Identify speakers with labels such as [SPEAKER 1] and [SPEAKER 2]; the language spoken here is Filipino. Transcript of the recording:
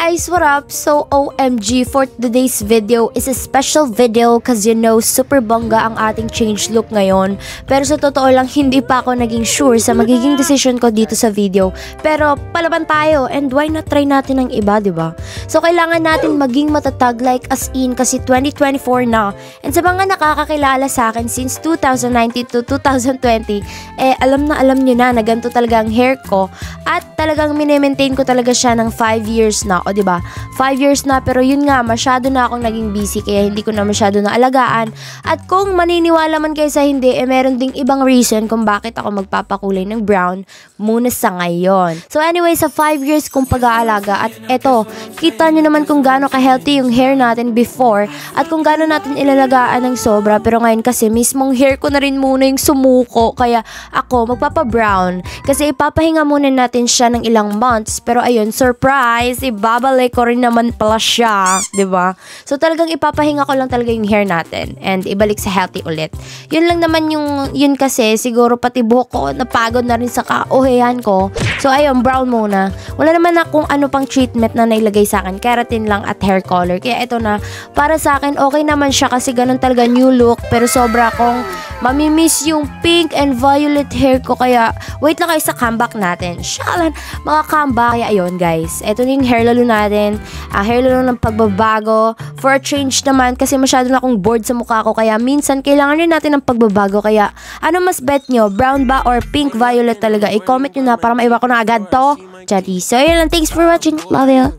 [SPEAKER 1] guys, what up? So OMG, for today's video is a special video cause you know, super bongga ang ating change look ngayon. Pero sa totoo lang, hindi pa ako naging sure sa magiging decision ko dito sa video. Pero palaban tayo and why not try natin ang iba, diba? So kailangan natin maging matatag like as in kasi 2024 na. And sa mga nakakakilala sa akin since 2019 to 2020, alam nyo na ganito talaga ang hair ko. At talagang mini-maintain ko talaga siya ng 5 years na. O diba? 5 years na, pero yun nga, masyado na akong naging busy kaya hindi ko na masyado naalagaan. At kung maniniwala man kayo sa hindi, meron ding ibang reason kung bakit ako magpapakulay ng brown muna sa ngayon. So anyway, sa 5 years kong pag-aalaga, at eto, kita nyo naman kung gaano ka-healthy yung hair natin before at kung gaano natin ilalagaan ng sobra. Pero ngayon kasi mismong hair ko na rin muna yung sumuko, kaya ako magpapa-brown. Kasi ipapahinga muna natin siya ng ilang months. Pero ayun, surprise, ibabalik ko rin naman pala siya, 'di ba? So talagang ipapahinga ko lang talaga yung hair natin and ibalik sa healthy ulit. Yun lang naman yun kasi siguro pati buhok ko napagod na rin sa kauhihan ko. So ayun, brown muna. Wala naman na kung ano pang treatment na nailagay sa akin. Keratin lang at hair color. Kaya ito na, para sa akin okay naman siya kasi ganun talaga new look. Pero sobra kong mamimiss yung pink and violet hair ko. Kaya wait lang kayo sa comeback natin. Shalan, mga comeback. Kaya ayun guys, ito yung hair lalo natin. Hair lalo ng pagbabago. For a change naman kasi masyado na akong bored sa mukha ko. Kaya minsan kailangan rin natin ng pagbabago. Kaya ano mas bet nyo? Brown ba or pink violet talaga? I-comment nyo na para maiba ko na agad to. Chati. So yun lang. Thanks for watching. Love you.